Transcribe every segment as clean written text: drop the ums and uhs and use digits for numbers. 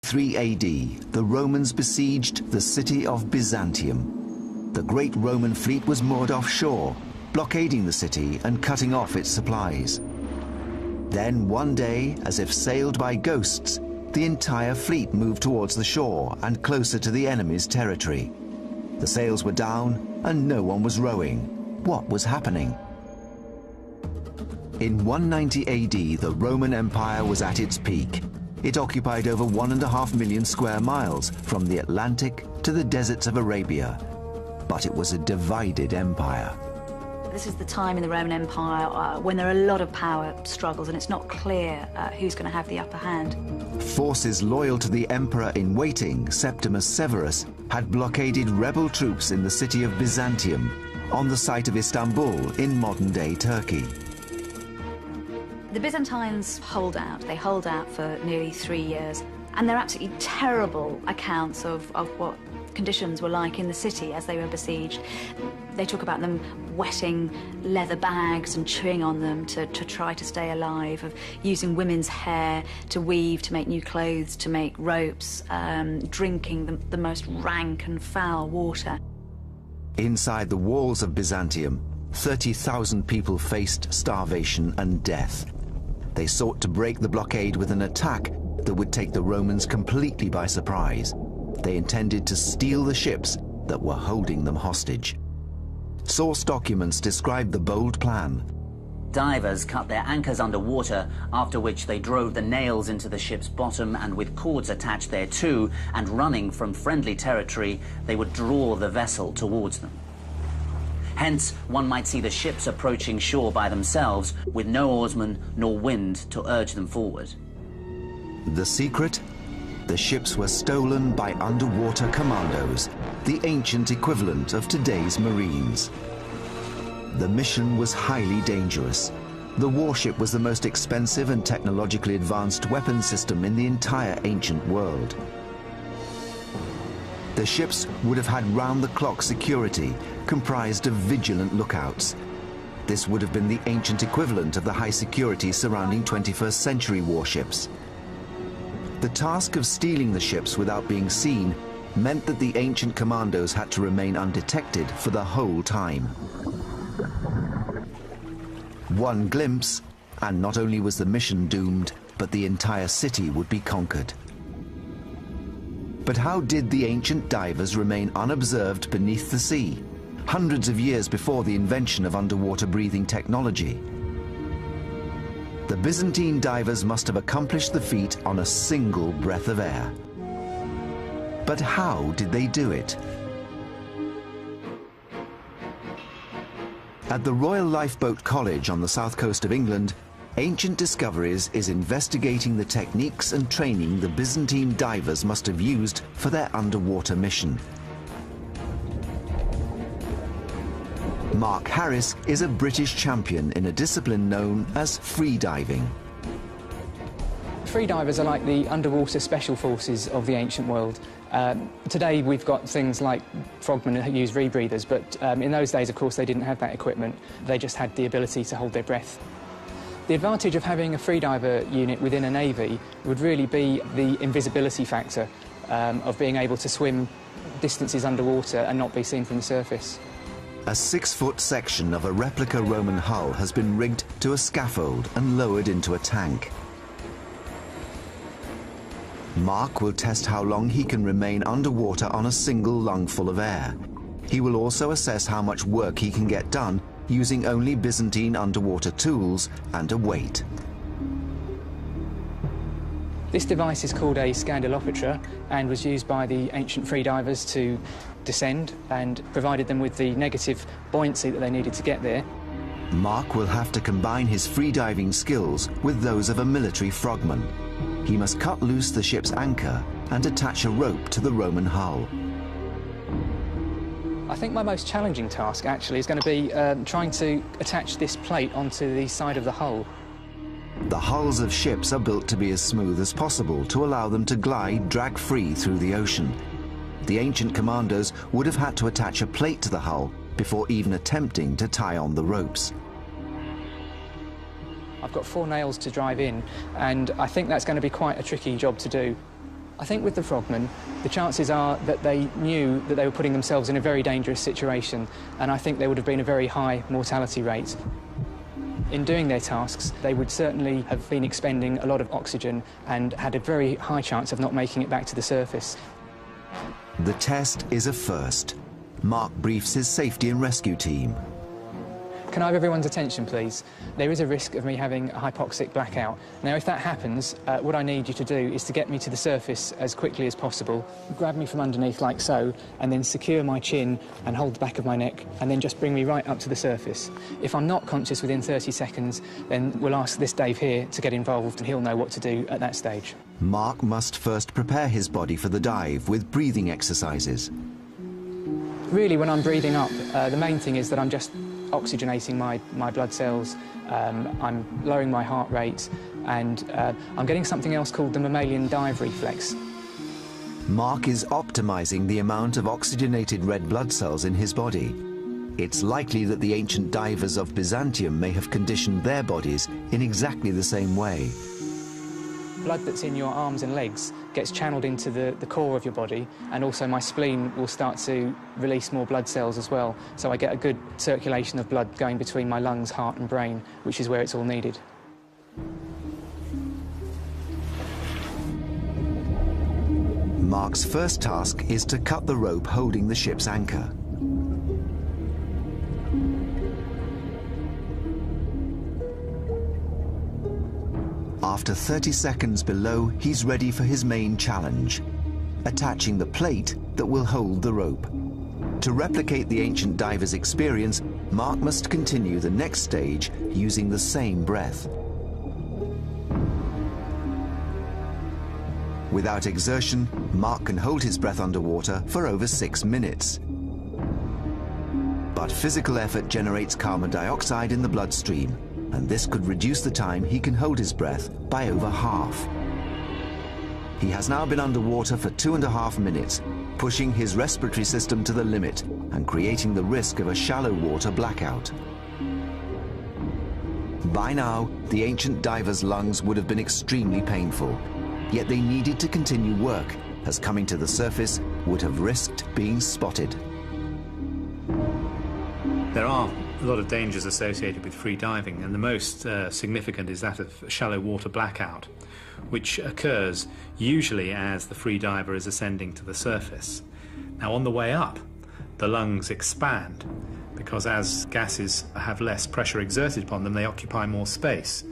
3 AD, the Romans besieged the city of Byzantium. The great Roman fleet was moored offshore, blockading the city and cutting off its supplies. Then one day, as if sailed by ghosts, the entire fleet moved towards the shore and closer to the enemy's territory. The sails were down and no one was rowing. What was happening? In 190 AD, the Roman Empire was at its peak. It occupied over 1.5 million square miles from the Atlantic to the deserts of Arabia. But it was a divided empire. This is the time in the Roman Empire when there are a lot of power struggles and it's not clear who's going to have the upper hand. Forces loyal to the emperor-in-waiting, Septimus Severus, had blockaded rebel troops in the city of Byzantium, on the site of Istanbul in modern-day Turkey. The Byzantines hold out. They hold out for nearly 3 years, and they're absolutely terrible accounts of what conditions were like in the city as they were besieged. They talk about them wetting leather bags and chewing on them to try to stay alive, of using women's hair to weave, to make new clothes, to make ropes, drinking the most rank and foul water. Inside the walls of Byzantium, 30,000 people faced starvation and death. They sought to break the blockade with an attack that would take the Romans completely by surprise. They intended to steal the ships that were holding them hostage. Source documents describe the bold plan. Divers cut their anchors underwater, after which they drove the nails into the ship's bottom and with cords attached thereto, and running from friendly territory, they would draw the vessel towards them. Hence, one might see the ships approaching shore by themselves, with no oarsmen nor wind to urge them forward. The secret? The ships were stolen by underwater commandos, the ancient equivalent of today's Marines. The mission was highly dangerous. The warship was the most expensive and technologically advanced weapon system in the entire ancient world. The ships would have had round-the-clock security, comprised of vigilant lookouts. This would have been the ancient equivalent of the high security surrounding 21st century warships. The task of stealing the ships without being seen meant that the ancient commandos had to remain undetected for the whole time. One glimpse, and not only was the mission doomed, but the entire city would be conquered. But how did the ancient divers remain unobserved beneath the sea, hundreds of years before the invention of underwater breathing technology? The Byzantine divers must have accomplished the feat on a single breath of air. But how did they do it? At the Royal Lifeboat College on the south coast of England, Ancient Discoveries is investigating the techniques and training the Byzantine divers must have used for their underwater mission. Mark Harris is a British champion in a discipline known as freediving. Freedivers are like the underwater special forces of the ancient world. Today we've got things like frogmen who use rebreathers, but in those days, of course, they didn't have that equipment. They just had the ability to hold their breath. The advantage of having a freediver unit within a navy would really be the invisibility factor of being able to swim distances underwater and not be seen from the surface. A 6-foot section of a replica Roman hull has been rigged to a scaffold and lowered into a tank. Mark will test how long he can remain underwater on a single lungful of air. He will also assess how much work he can get done using only Byzantine underwater tools and a weight. This device is called a scandilopetra and was used by the ancient freedivers to descend and provided them with the negative buoyancy that they needed to get there. Mark will have to combine his freediving skills with those of a military frogman. He must cut loose the ship's anchor and attach a rope to the Roman hull. I think my most challenging task actually is going to be trying to attach this plate onto the side of the hull. The hulls of ships are built to be as smooth as possible to allow them to glide drag-free through the ocean. The ancient commandos would have had to attach a plate to the hull before even attempting to tie on the ropes. I've got 4 nails to drive in, and I think that's going to be quite a tricky job to do. I think with the frogmen, the chances are that they knew that they were putting themselves in a very dangerous situation, and I think there would have been a very high mortality rate. In doing their tasks, they would certainly have been expending a lot of oxygen and had a very high chance of not making it back to the surface. The test is a first. Mark briefs his safety and rescue team. Can I have everyone's attention, please? There is a risk of me having a hypoxic blackout. Now, if that happens, what I need you to do is to get me to the surface as quickly as possible. Grab me from underneath like so, and then secure my chin and hold the back of my neck, and then just bring me right up to the surface. If I'm not conscious within 30 seconds, then we'll ask this Dave here to get involved, and he'll know what to do at that stage. Mark must first prepare his body for the dive with breathing exercises. Really, when I'm breathing up, the main thing is that I'm just oxygenating my blood cells, I'm lowering my heart rate, and I'm getting something else called the mammalian dive reflex. Mark is optimizing the amount of oxygenated red blood cells in his body. It's likely that the ancient divers of Byzantium may have conditioned their bodies in exactly the same way. Blood that's in your arms and legs gets channeled into the core of your body, and also my spleen will start to release more blood cells as well, so I get a good circulation of blood going between my lungs, heart and brain, which is where it's all needed. Mark's first task is to cut the rope holding the ship's anchor. After 30 seconds below, he's ready for his main challenge, attaching the plate that will hold the rope. To replicate the ancient diver's experience, Mark must continue the next stage using the same breath. Without exertion, Mark can hold his breath underwater for over 6 minutes. But physical effort generates carbon dioxide in the bloodstream, and this could reduce the time he can hold his breath by over half. He has now been underwater for 2.5 minutes, pushing his respiratory system to the limit and creating the risk of a shallow water blackout. By now, the ancient diver's lungs would have been extremely painful, yet they needed to continue work, as coming to the surface would have risked being spotted. There are a lot of dangers associated with free diving, and the most significant is that of shallow water blackout, which occurs usually as the free diver is ascending to the surface. Now, on the way up, the lungs expand, because as gases have less pressure exerted upon them, they occupy more space.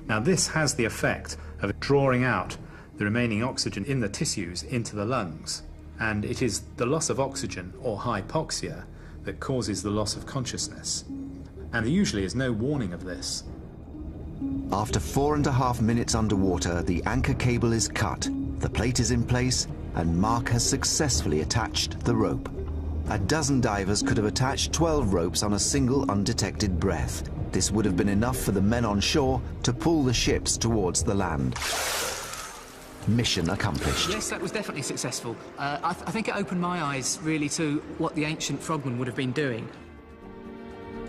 Now, this has the effect of drawing out the remaining oxygen in the tissues into the lungs, and it is the loss of oxygen, or hypoxia, that causes the loss of consciousness. And there usually is no warning of this. After 4.5 minutes underwater, the anchor cable is cut, the plate is in place, and Mark has successfully attached the rope. A dozen divers could have attached 12 ropes on a single undetected breath. This would have been enough for the men on shore to pull the ships towards the land. Mission accomplished. Yes, that was definitely successful. I think it opened my eyes, really, to what the ancient frogmen would have been doing.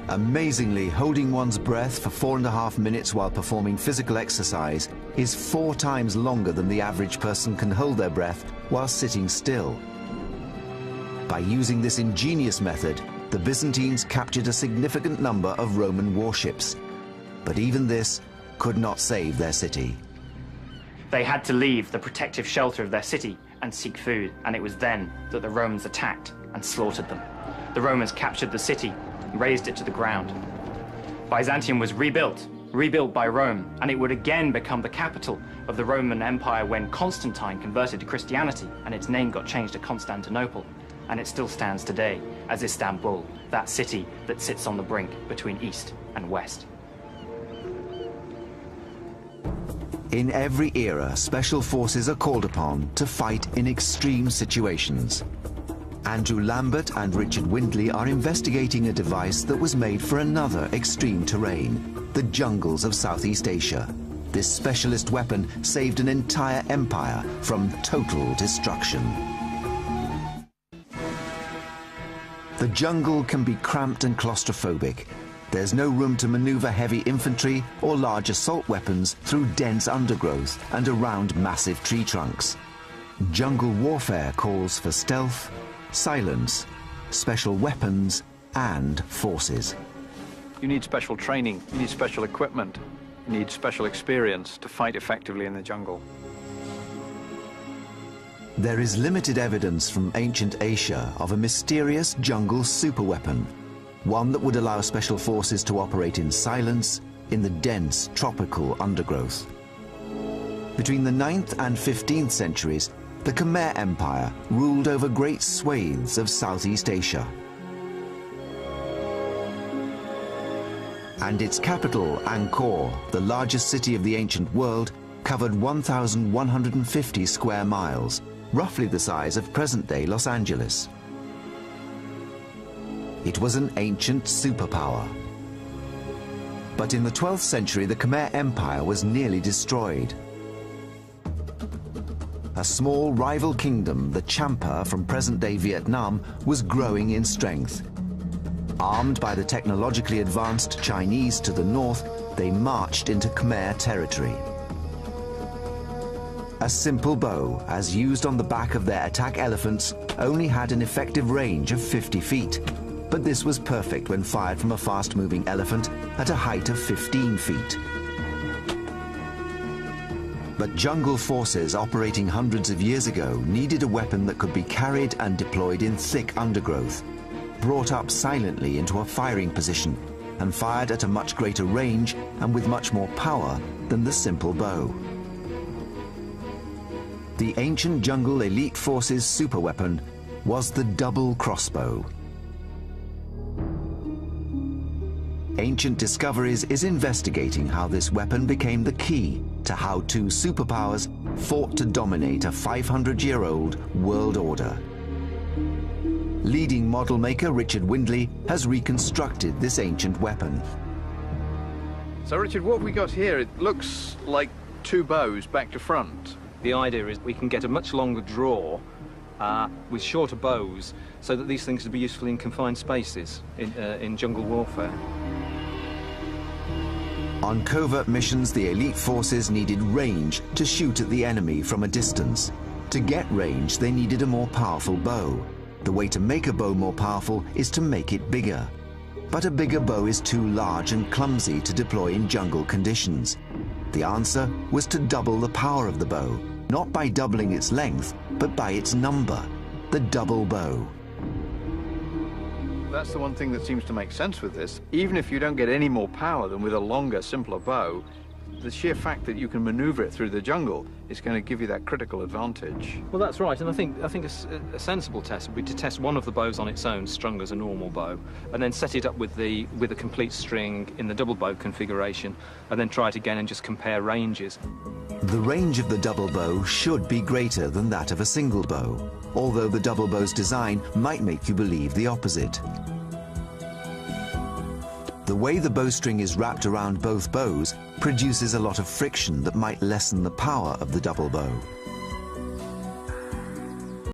Amazingly, holding one's breath for 4.5 minutes while performing physical exercise is 4 times longer than the average person can hold their breath while sitting still. By using this ingenious method, the Byzantines captured a significant number of Roman warships. But even this could not save their city. They had to leave the protective shelter of their city and seek food, and it was then that the Romans attacked and slaughtered them. The Romans captured the city and razed it to the ground. Byzantium was rebuilt by Rome, and it would again become the capital of the Roman Empire when Constantine converted to Christianity, and its name got changed to Constantinople, and it still stands today as Istanbul, that city that sits on the brink between East and West. In every era, special forces are called upon to fight in extreme situations. Andrew Lambert and Richard Windley are investigating a device that was made for another extreme terrain, the jungles of Southeast Asia. This specialist weapon saved an entire empire from total destruction. The jungle can be cramped and claustrophobic. There's no room to maneuver heavy infantry or large assault weapons through dense undergrowth and around massive tree trunks. jungle warfare calls for stealth, silence, special weapons, and forces. You need special training, you need special equipment, you need special experience to fight effectively in the jungle. There is limited evidence from ancient Asia of a mysterious jungle superweapon, one that would allow special forces to operate in silence in the dense tropical undergrowth. Between the 9th and 15th centuries, the Khmer Empire ruled over great swathes of Southeast Asia. And its capital, Angkor, the largest city of the ancient world, covered 1,150 square miles, roughly the size of present-day Los Angeles. It was an ancient superpower. But in the 12th century, the Khmer Empire was nearly destroyed. A small rival kingdom, the Champa from present-day Vietnam, was growing in strength. Armed by the technologically advanced Chinese to the north, they marched into Khmer territory. A simple bow, as used on the back of their attack elephants, only had an effective range of 50 feet. But this was perfect when fired from a fast-moving elephant at a height of 15 feet. But jungle forces operating hundreds of years ago needed a weapon that could be carried and deployed in thick undergrowth, brought up silently into a firing position, and fired at a much greater range and with much more power than the simple bow. The ancient jungle elite forces' superweapon was the double crossbow. Ancient Discoveries is investigating how this weapon became the key to how two superpowers fought to dominate a 500-year-old world order. Leading model maker Richard Windley has reconstructed this ancient weapon. So Richard, what we got here, it looks like two bows back to front. The idea is we can get a much longer draw with shorter bows so that these things would be useful in confined spaces in jungle warfare. On covert missions, the elite forces needed range to shoot at the enemy from a distance. To get range, they needed a more powerful bow. The way to make a bow more powerful is to make it bigger. But a bigger bow is too large and clumsy to deploy in jungle conditions. The answer was to double the power of the bow, not by doubling its length, but by its number, the double bow. That's the one thing that seems to make sense with this. Even if you don't get any more power than with a longer, simpler bow, the sheer fact that you can maneuver it through the jungle is going to give you that critical advantage. Well, that's right, and I think a sensible test would be to test one of the bows on its own, strung as a normal bow, and then set it up with a complete string in the double bow configuration, and then try it again and just compare ranges. The range of the double bow should be greater than that of a single bow, although the double bow's design might make you believe the opposite. The way the bowstring is wrapped around both bows produces a lot of friction that might lessen the power of the double bow.